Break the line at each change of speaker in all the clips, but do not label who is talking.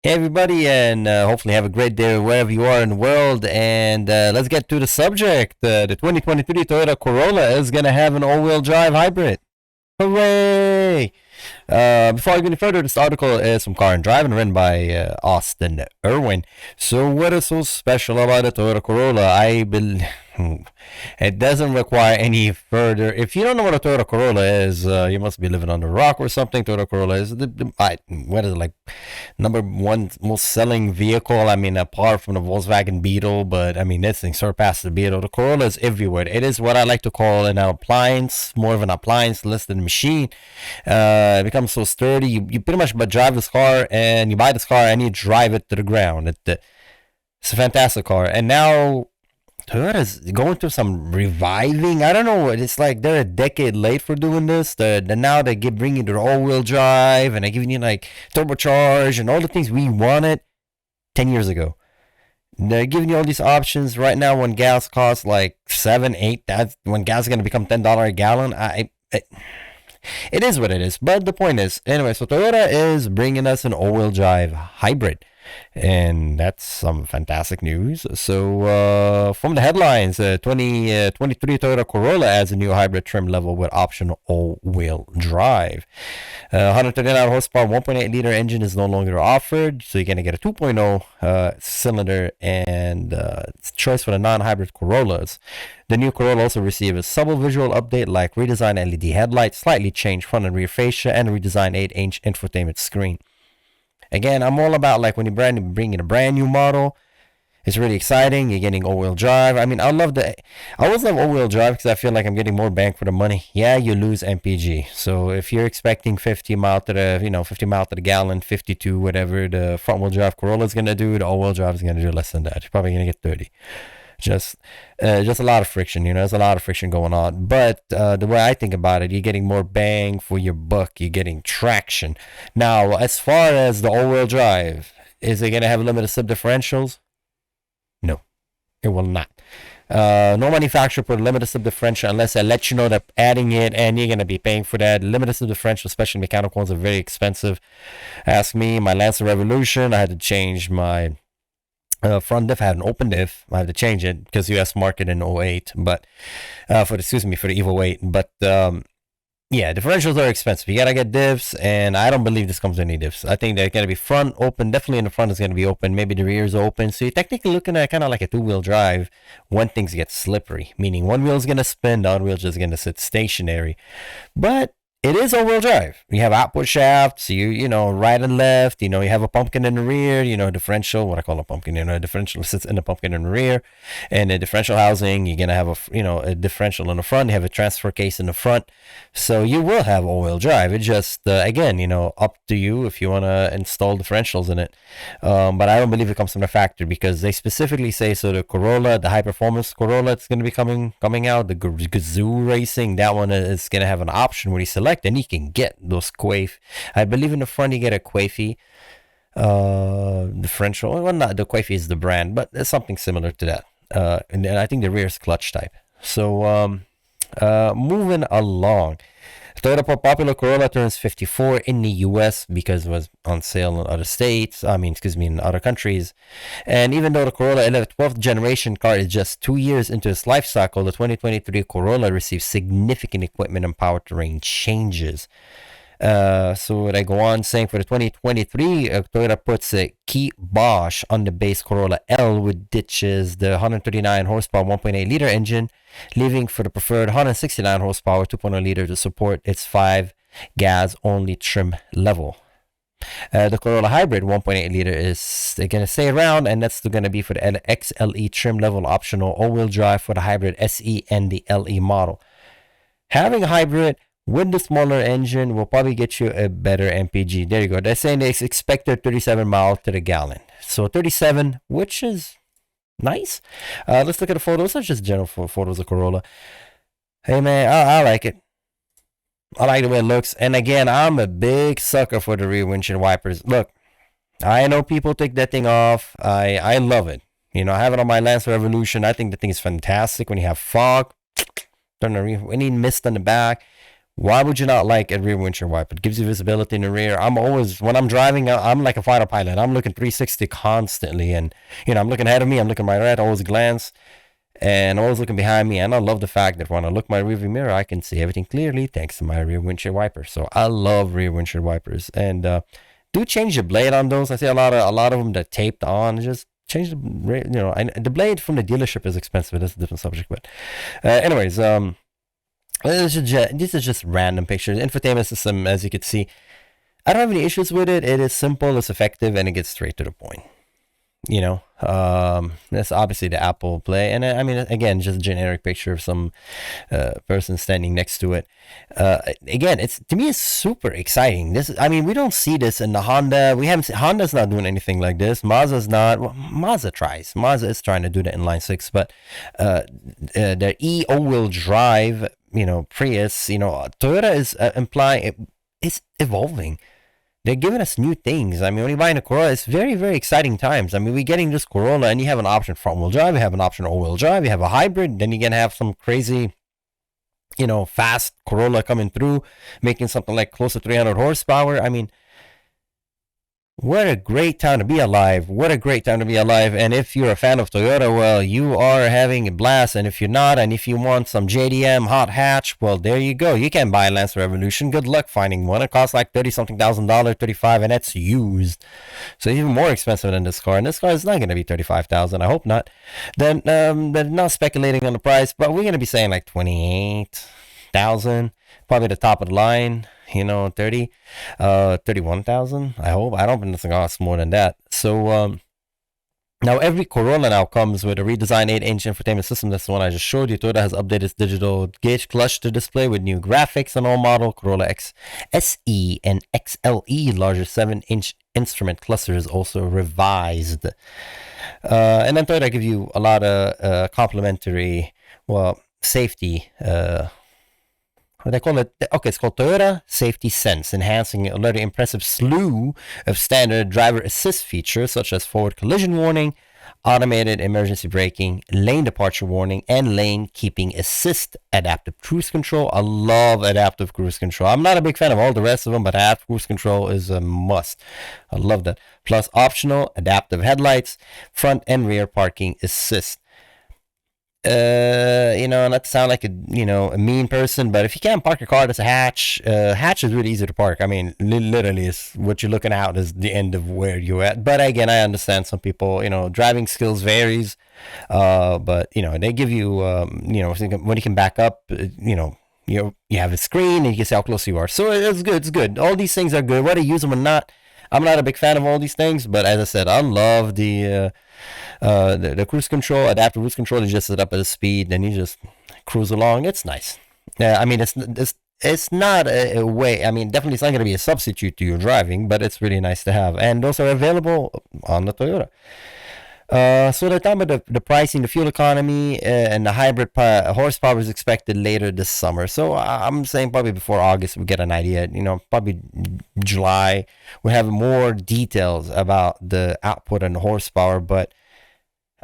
Hey everybody, and hopefully have a great day wherever you are in the world. And let's get to the subject. The 2023 Toyota Corolla is gonna have an all-wheel drive hybrid. Hooray! Before I go any further, this article is from Car and Drive and written by Austin Irwin. So, what is so special about a Toyota Corolla? It doesn't require any further. If you don't know what a Toyota Corolla is, you must be living on the rock or something. Toyota Corolla is what is it, like number one most selling vehicle? I mean, apart from the Volkswagen Beetle, but I mean, this thing surpassed the Beetle. The Corolla is everywhere. It is what I like to call an appliance, more of an appliance less than a machine. It becomes so sturdy. You pretty much drive this car and you buy this car and you drive it to the ground. It's a fantastic car. And now Toyota's going through some reviving. I don't know. It's like they're a decade late for doing this. Now they get bringing their all-wheel drive and they're giving you like turbocharge and all the things we wanted 10 years ago. They're giving you all these options right now when gas costs like 7, 8. That's when gas is going to become $10 a gallon. It is what it is. But the point is, anyway, so Toyota is bringing us an all-wheel drive hybrid. And that's some fantastic news. So, from the headlines, 2023 Toyota Corolla adds a new hybrid trim level with optional all-wheel drive. 139 horsepower, 1.8 liter engine is no longer offered, so you're going to get a 2.0 cylinder and choice for the non-hybrid Corollas. The new Corolla also received a subtle visual update like redesigned LED headlights, slightly changed front and rear fascia, and a redesigned 8-inch infotainment screen. Again, I'm all about like when you bring in a brand new model, it's really exciting. You're getting all-wheel drive. I mean, I always love all-wheel drive because I feel like I'm getting more bang for the money. Yeah, you lose MPG. So if you're expecting 50 mile to the gallon, 52, whatever the front-wheel drive Corolla is gonna do, the all-wheel drive is gonna do less than that. You're probably gonna get 30. Just a lot of friction, there's a lot of friction going on. But the way I think about it, you're getting more bang for your buck. You're getting traction. Now, as far as the all-wheel drive, is it going to have limited slip differentials? No, it will not. No manufacturer put a limited slip differential unless I let you know that adding it, and you're going to be paying for that. Limited slip differential, especially mechanical ones, are very expensive. Ask me, my Lancer Revolution, I had to change my front diff. Had an open diff. I had to change it because US market in 08, but for the Evo 8. But yeah, differentials are expensive. You gotta get diffs, and I don't believe this comes with any diffs. I think they're gonna be front open. Definitely in the front is gonna be open. Maybe the rear is open. So you're technically looking at kind of like a two-wheel drive when things get slippery. Meaning one wheel is gonna spin, the other wheel is just gonna sit stationary. But it is all-wheel drive. You have output shafts, you know, right and left. You have a pumpkin in the rear. Differential. What I call a pumpkin. A differential sits in the pumpkin in the rear, and the differential housing. You're gonna have a differential in the front. You have a transfer case in the front, so you will have all-wheel drive. It just again, up to you if you wanna install differentials in it. But I don't believe it comes from the factory because they specifically say so. The Corolla, the high-performance Corolla, it's gonna be coming out. The Gazoo Racing, that one is gonna have an option where you select. And you can get those quaif. I believe in the front you get a quaify differential. Well, not the quaify is the brand, but it's something similar to that. And I think the rear is clutch type. So moving along. Toyota popular Corolla turns 54 in the US because it was on sale in other states. In other countries. And even though the Corolla 12th generation car is just 2 years into its life cycle, the 2023 Corolla received significant equipment and powertrain changes. So they go on saying for the 2023, Toyota puts a key Bosch on the base Corolla L, with ditches the 139 horsepower 1.8 liter engine, leaving for the preferred 169 horsepower 2.0 liter to support its 5 gas only trim level. The Corolla Hybrid 1.8 liter is going to stay around, and that's going to be for the XLE trim level, optional all-wheel drive for the Hybrid SE and the LE model. Having a hybrid with the smaller engine will probably get you a better MPG. There you go. They're saying they expect 37 miles to the gallon. So 37, which is nice. Let's look at the photos. That's just general photos of Corolla. Hey man, I like it. I like the way it looks. And again, I'm a big sucker for the rear windshield wipers. Look, I know people take that thing off. I love it. I have it on my Lancer Revolution. I think the thing is fantastic when you have fog. Turn the rear, any mist on the back. Why would you not like a rear windshield wiper? It gives you visibility in the rear. I'm always, when I'm driving, I'm like a fighter pilot. I'm looking 360 constantly, and I'm looking ahead of me, I'm looking right at, always glance, and always looking behind me. And I love the fact that when I look my rearview mirror, I can see everything clearly thanks to my rear windshield wiper. So I love rear windshield wipers, and do change the blade on those. I see a lot of them that taped on. Just change the and the blade from the dealership is expensive. That's a different subject, but anyways, these are just random pictures. Infotainment system, as you can see, I don't have any issues with it. It is simple, it's effective, and it gets straight to the point. That's obviously the Apple Play, and I mean, again, just a generic picture of some person standing next to it. Again, to me, it's super exciting. We don't see this in the Honda. We haven't seen, Honda's not doing anything like this. Mazda's not. Well, Mazda tries. Mazda is trying to do that in Line 6, but their all-wheel drive, Prius, Toyota is implying it's evolving. They're giving us new things. I mean, when you're buying a Corolla, it's very, very exciting times. I mean, we're getting this Corolla, and you have an option front-wheel drive, you have an option all-wheel drive, you have a hybrid, then you're going to have some crazy, fast Corolla coming through, making something like close to 300 horsepower. I mean, what a great time to be alive. What a great time to be alive. And if you're a fan of Toyota, well, you are having a blast. And if you're not, and if you want some JDM hot hatch, well, there you go. You can buy a Lancer Revolution. Good luck finding one. It costs like $30-something thousand, $35, and that's used. So it's even more expensive than this car. And this car is not going to be $35,000. I hope not. Then they're not speculating on the price, but we're going to be saying like $28,000, probably the top of the line. 31,000. I hope. I don't think this costs more than that. So now every Corolla now comes with a redesigned 8-inch infotainment system. That's the one I just showed you. Toyota has updated its digital gauge cluster display with new graphics on all model. Corolla X SE and XLE larger 7-inch instrument cluster is also revised. And then Toyota gives you a lot of complimentary, safety. They call it, it's called Toyota Safety Sense, enhancing an already impressive slew of standard driver assist features such as forward collision warning, automated emergency braking, lane departure warning, and lane keeping assist, adaptive cruise control. I love adaptive cruise control. I'm not a big fan of all the rest of them, but adaptive cruise control is a must. I love that. Plus optional adaptive headlights, front and rear parking assist. Not to sound like a mean person, but if you can't park your car, that's a hatch. Hatch is really easy to park. I mean, literally, is what you're looking out is the end of where you're at. But again, I understand some people, driving skills varies. But they give you, when you can back up, you have a screen and you can see how close you are. So it's good. It's good. All these things are good. Whether you use them or not, I'm not a big fan of all these things. But as I said, I love the cruise control, adaptive cruise control. You just set up at a speed and you just cruise along. It's nice. It's not a way. I mean, definitely it's not going to be a substitute to your driving, but it's really nice to have. And those are available on the Toyota. So they're talking about the pricing, the fuel economy, and the hybrid horsepower is expected later this summer. So I'm saying probably before August we get an idea. Probably July we have more details about the output and the horsepower. But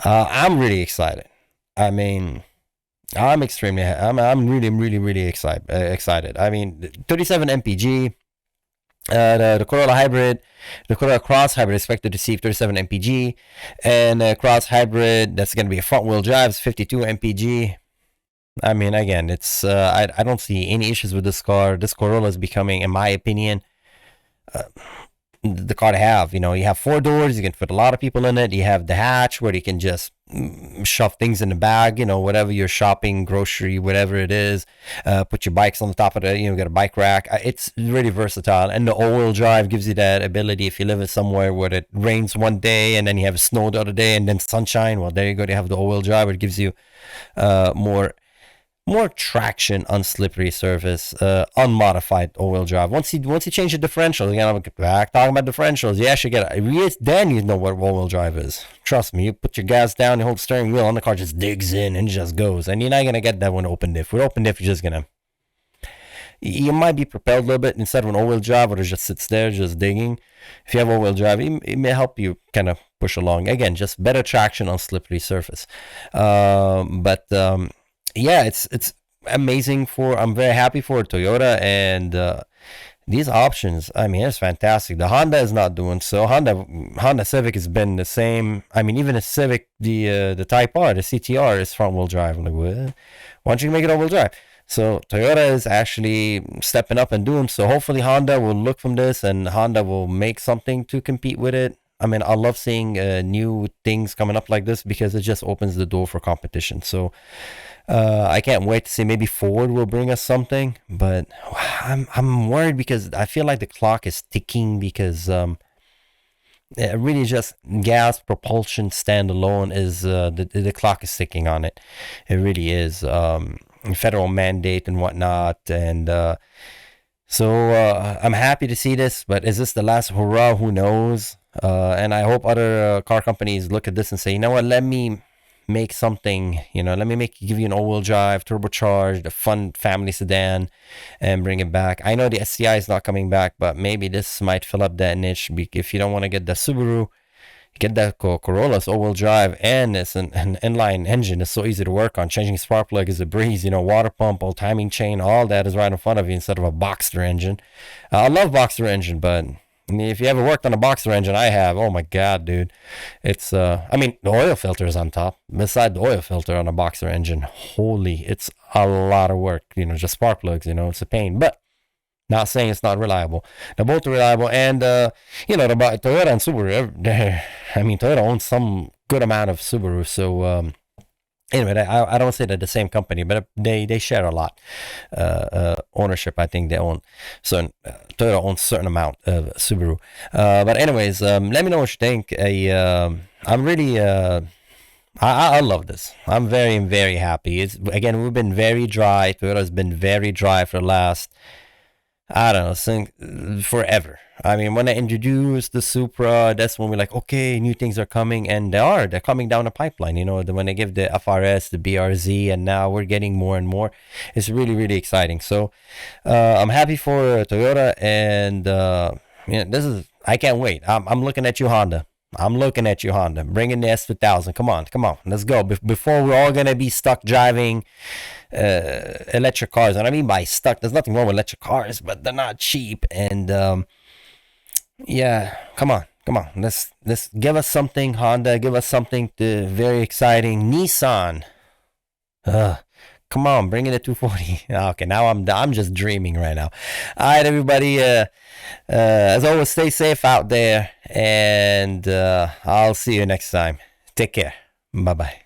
I'm really excited. I mean, I'm really excited. I mean, 37 mpg. The Corolla Hybrid, the Corolla Cross Hybrid is expected to receive 37 mpg, and Cross Hybrid, that's going to be a front-wheel drive, is 52 mpg. I mean, again, it's I don't see any issues with this car. This Corolla is becoming, in my opinion, the car to have. You have 4 doors, you can fit a lot of people in it. You have the hatch where you can just shove things in the bag, whatever you're shopping, grocery, whatever it is. Put your bikes on the top of it, get a bike rack. It's really versatile. And the all-wheel drive gives you that ability if you live in somewhere where it rains one day and then you have snow the other day and then sunshine. Well, there you go. You have the all-wheel drive. It gives you more traction on slippery surface, unmodified all-wheel drive. Once you change the differential, back talking about differentials, you actually get it. Then you know what all-wheel drive is. Trust me, you put your gas down, you hold the steering wheel, and the car just digs in and just goes. And you're not gonna get that with open diff. With open diff, you might be propelled a little bit instead of an all-wheel drive where it just sits there just digging. If you have all-wheel drive, it may help you kind of push along. Again, just better traction on slippery surface. Yeah, it's amazing for. I'm very happy for Toyota, and these options. I mean, it's fantastic. The Honda is not doing so. Honda Civic has been the same. I mean, even the Civic, the Type R, the CTR is front wheel drive. I'm like, what? Why don't you make it all wheel drive? So Toyota is actually stepping up and doing so. Hopefully Honda will look from this, and Honda will make something to compete with it. I mean, I love seeing new things coming up like this because it just opens the door for competition. So I can't wait to see. Maybe Ford will bring us something, but I'm worried because I feel like the clock is ticking because really just gas propulsion standalone is the clock is ticking on it. It really is. Federal mandate and whatnot, and so I'm happy to see this, but is this the last hurrah? Who knows? And I hope other car companies look at this and say, you know what, let me make something, let me give you an all-wheel drive, turbocharged, a fun family sedan, and bring it back. I know the SCI is not coming back, but maybe this might fill up that niche. If you don't want to get the Subaru, get that Corollas all-wheel drive, and it's an inline engine. It's so easy to work on. Changing spark plug is a breeze. Water pump, all timing chain, all that is right in front of you instead of a Boxster engine. I love Boxster engine, but if you ever worked on a Boxster engine, I have. Oh my God, dude. It's, I mean, the oil filter is on top. Beside the oil filter on a Boxster engine, holy, it's a lot of work. Just spark plugs, it's a pain. But not saying it's not reliable. They're both reliable, and the Toyota and Subaru. I mean, Toyota owns some good amount of Subaru, so anyway, I don't say they're the same company, but they share a lot ownership. I think they own certain. Toyota owns a certain amount of Subaru. But anyways, let me know what you think. I'm really. I love this. I'm very, very happy. Again, we've been very dry. Toyota's been very dry for the last, I don't know, since forever. I mean, when I introduced the Supra, that's when we're like, okay, new things are coming, and they're coming down the pipeline. When they give the FRS, the BRZ, and now we're getting more and more. It's really, really exciting. So I'm happy for Toyota, and I can't wait. I'm looking at you, Honda. Bring in the S2000. Come on, let's go. Before we're all gonna be stuck driving electric cars. And I mean by stuck, there's nothing wrong with electric cars, but they're not cheap. And yeah, come on. Let's give us something, Honda. Give us something very exciting. Nissan. Come on, bring in a 240. Okay, now I'm just dreaming right now. All right, everybody. As always, stay safe out there, and I'll see you next time. Take care. Bye-bye.